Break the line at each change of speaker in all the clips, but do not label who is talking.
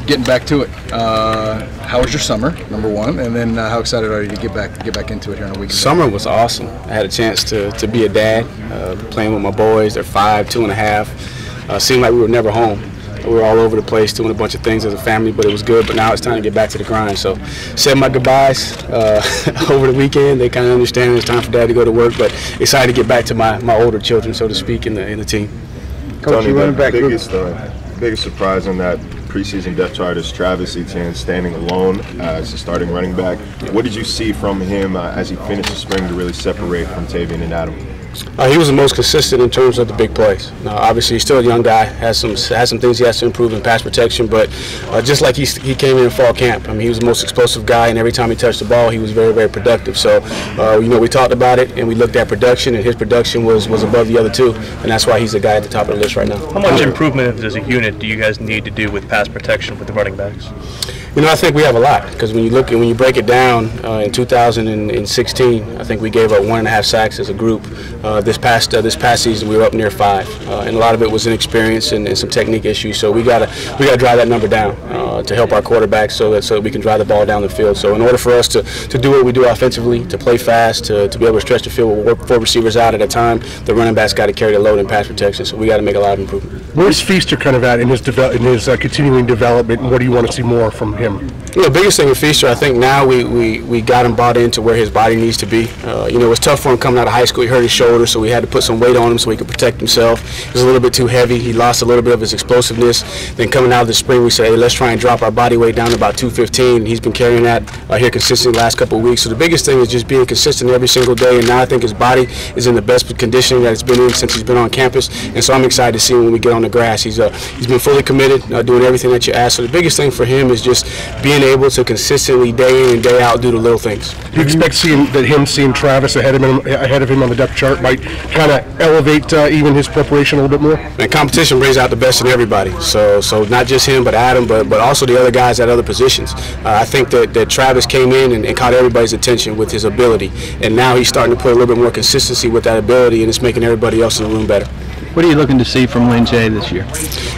getting back to it. How was your summer, number one, and then how excited are you to get back into it here in a week?
Summer was awesome. I had a chance to be a dad, playing with my boys. They're 5, 2.5. Seemed like we were never home. We were all over the place doing a bunch of things as a family, but it was good. But now it's time to get back to the grind. So said my goodbyes over the weekend. They kind of understand it's time for Dad to go to work, but excited to get back to my older children, so to speak, in the team.
Coach, Tony, the biggest surprise on that preseason depth chart is Travis Etienne standing alone as the starting running back. What did you see from him as he finished the spring to really separate from Tavian and Adam?
He was the most consistent in terms of the big plays. Obviously, he's still a young guy, has some things he has to improve in pass protection, but just like he came in fall camp, I mean, he was the most explosive guy, and every time he touched the ball, he was very, very productive. So, we talked about it, and we looked at production, and his production was above the other two, and that's why he's the guy at the top of the list right now.
How much improvement as a unit do you guys need to do with pass protection with the running backs?
I think we have a lot, because when you break it down, in 2016, I think we gave up 1.5 sacks as a group. This past season, we were up near 5, and a lot of it was inexperience and some technique issues. So we gotta drive that number down to help our quarterbacks so that we can drive the ball down the field. So in order for us to do what we do offensively, to play fast, to be able to stretch the field with 4 receivers out at a time, the running backs got to carry the load in pass protection. So we got to make a lot of improvement.
Where's Feaster kind of at in his continuing development, and what do you want to see more from him?
The biggest thing with Feaster, I think now we got him bought into where his body needs to be. It was tough for him coming out of high school. He hurt his shoulder, so we had to put some weight on him so he could protect himself. He was a little bit too heavy. He lost a little bit of his explosiveness. Then coming out of the spring, we said, hey, let's try and drop our body weight down to about 215. And he's been carrying that here consistently the last couple of weeks. So the biggest thing is just being consistent every single day. And now I think his body is in the best conditioning that it's been in since he's been on campus. And so I'm excited to see him when we get on the grass. He's been fully committed, doing everything that you ask. So the biggest thing for him is just being able to consistently day in and day out do the little things.
Do you expect seeing Travis ahead of him on the depth chart might kind of elevate even his preparation a little bit more?
And competition brings out the best in everybody. So not just him, but Adam, but also the other guys at other positions. I think that Travis came in and caught everybody's attention with his ability, and now he's starting to put a little bit more consistency with that ability, and it's making everybody else in the room better.
What are you looking to see from Lynn J this year?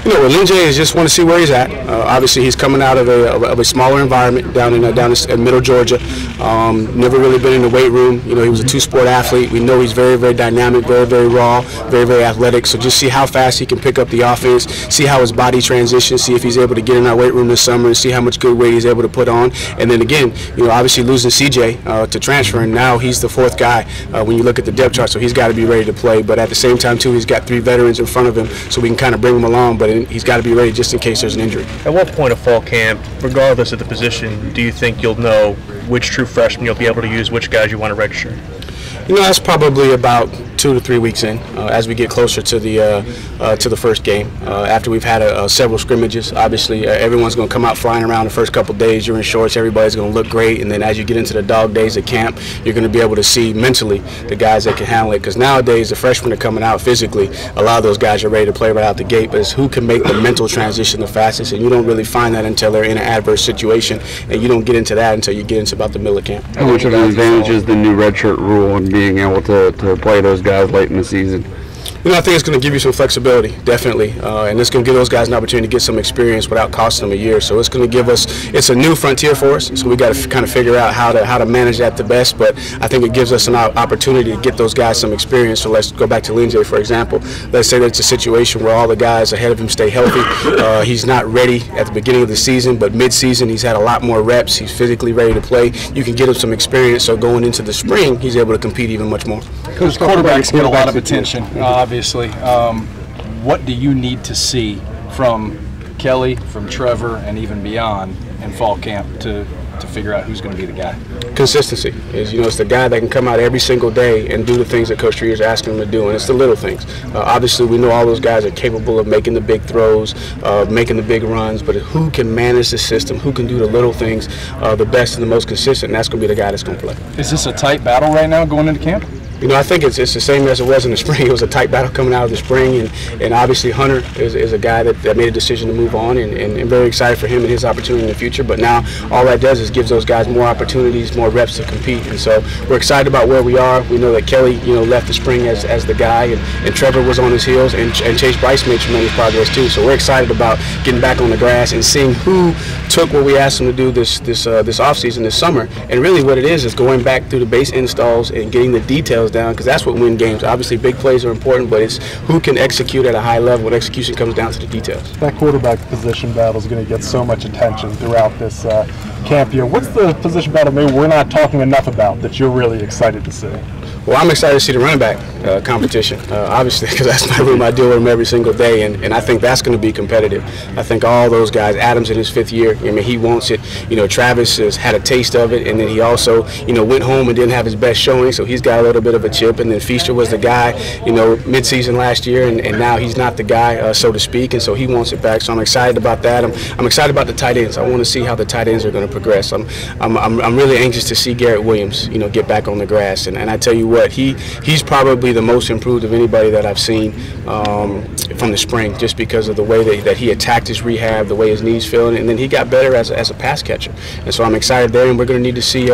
With Lynn J, is just want to see where he's at. Obviously, he's coming out of a smaller environment down in middle Georgia. Never really been in the weight room. He was a 2-sport athlete. We know he's very, very dynamic, very, very raw, very, very athletic. So just see how fast he can pick up the offense, see how his body transitions, see if he's able to get in our weight room this summer, and see how much good weight he's able to put on. And then again, obviously losing CJ to transfer, and now he's the 4th guy when you look at the depth chart. So he's got to be ready to play. But at the same time, too, he's got 3 veterans in front of him, so we can kind of bring him along, but he's got to be ready just in case there's an injury.
At what point of fall camp, regardless of the position, do you think you'll know which true freshman you'll be able to use, which guys you want to register?
That's probably about 2 to 3 weeks in, as we get closer to the first game. After we've had several scrimmages, obviously everyone's going to come out flying around the first couple days. You're in shorts, everybody's going to look great, and then as you get into the dog days of camp, you're going to be able to see mentally the guys that can handle it. Because nowadays the freshmen are coming out physically. A lot of those guys are ready to play right out the gate, but it's who can make the mental transition the fastest, and you don't really find that until they're in an adverse situation, and you don't get into that until you get into about the middle of camp.
How much of an advantage is the new redshirt rule and being able to play those guys late in the season?
I think it's going to give you some flexibility, definitely, and it's going to give those guys an opportunity to get some experience without costing them a year. So it's going to give us, it's a new frontier for us, so we got to kind of figure out how to manage that the best. But I think it gives us an opportunity to get those guys some experience. So let's go back to Lindsay, for example. Let's say that it's a situation where all the guys ahead of him stay healthy. He's not ready at the beginning of the season, but mid-season he's had a lot more reps. He's physically ready to play. You can get him some experience, so going into the spring, he's able to compete even much more.
Because quarterbacks get a lot of attention, obviously. What do you need to see from Kelly, from Trevor, and even beyond in fall camp to figure out who's going to be the guy?
Consistency is, it's the guy that can come out every single day and do the things that Coach Trier is asking him to do, and it's the little things. Obviously, we know all those guys are capable of making the big throws, making the big runs, but who can manage the system, who can do the little things the best and the most consistent, and that's going to be the guy that's going to play.
Is this a tight battle right now going into camp?
You know, I think it's the same as it was in the spring. It was a tight battle coming out of the spring, and obviously Hunter is a guy that made a decision to move on, and very excited for him and his opportunity in the future. But now all that does is gives those guys more opportunities, more reps to compete, and so we're excited about where we are. We know that Kelly, you know, left the spring as the guy, and Trevor was on his heels, and Chase Bryce made tremendous progress too. So we're excited about getting back on the grass and seeing who took what we asked them to do this offseason, this summer, and really what it is going back through the base installs and getting the details down, because that's what wins games. Obviously, big plays are important, but it's who can execute at a high level, and execution comes down to the details.
That quarterback position battle is going to get so much attention throughout this camp year. What's the position battle maybe we're not talking enough about that you're really excited to see?
Well, I'm excited to see the running back competition, obviously, because that's my room. I deal with them every single day, and I think that's going to be competitive. I think all those guys, Adams in his 5th year, I mean, he wants it. You know, Travis has had a taste of it, and then he also, you know, went home and didn't have his best showing, so he's got a little bit of a chip. And then Feaster was the guy, you know, midseason last year, and now he's not the guy, so to speak, and so he wants it back. So I'm excited about that. I'm excited about the tight ends. I want to see how the tight ends are going to progress. I'm really anxious to see Garrett Williams, you know, get back on the grass, and I tell you what, he's probably the most improved of anybody that I've seen from the spring, just because of the way that he attacked his rehab, the way his knees feeling, and then he got better as a pass catcher. And so I'm excited there, and we're going to need to see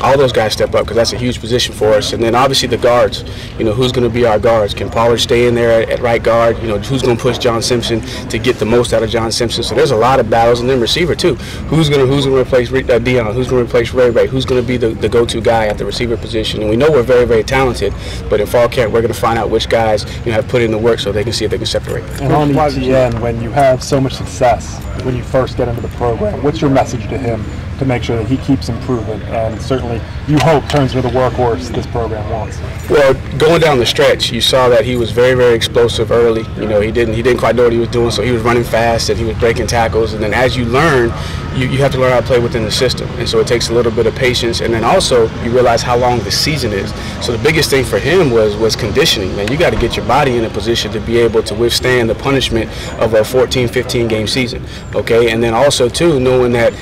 all those guys step up, because that's a huge position for us. And then obviously the guards, you know, who's going to be our guards? Can Pollard stay in there at right guard? You know, who's going to push John Simpson to get the most out of John Simpson? So there's a lot of battles. And then receiver too. Who's going to replace Dion? Who's going to replace Ray? Who's going to be the go-to guy at the receiver position? And we know we're very, very talented, but in fall camp we're going to find out which guys, you know, have put in the work so they can see if they can separate.
And on Etienne, when you have so much success when you first get into the program, what's your message to him to make sure that he keeps improving and certainly you hope turns into the workhorse this program wants?
Well, going down the stretch, you saw that he was very, very explosive early. You know, he didn't quite know what he was doing, so he was running fast and he was breaking tackles. And then as you learn, you have to learn how to play within the system. And so it takes a little bit of patience. And then also you realize how long the season is. So the biggest thing for him was conditioning. Man, you got to get your body in a position to be able to withstand the punishment of a 14, 15 game season. Okay, and then also too, knowing that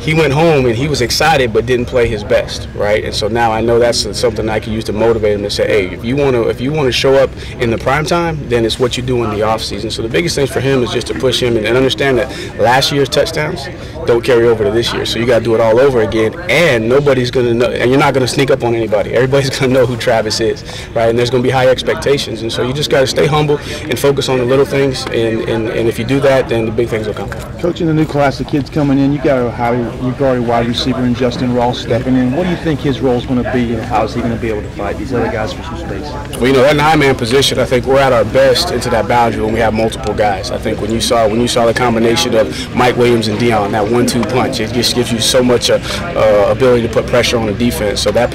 he went home and he was excited but didn't play his best, right? And so now I know that's something I can use to motivate him to say, hey, if you want to show up in the prime time, then it's what you do in the off season. So the biggest thing for him is just to push him and understand that last year's touchdowns don't carry over to this year. So you got to do it all over again, and nobody's going to know, and you're not going to sneak up on anybody. Everybody's going to know who Travis is, right? And there's going to be high expectations, and so you just got to stay humble and focus on the little things, and if you do that, then the big things will come.
Coaching the new class of kids coming in, you got a highly regarded wide receiver in Justin Ross stepping in. What do you think his role is going to be, and how is he going to be able to fight these other guys for some space?
Well, you know, that 9-man position, I think we're at our best into that boundary when we have multiple guys. I think when you saw the combination of Mike Williams and Dion, that 1-2 punch, it just gives you so much ability to put pressure on the defense. So that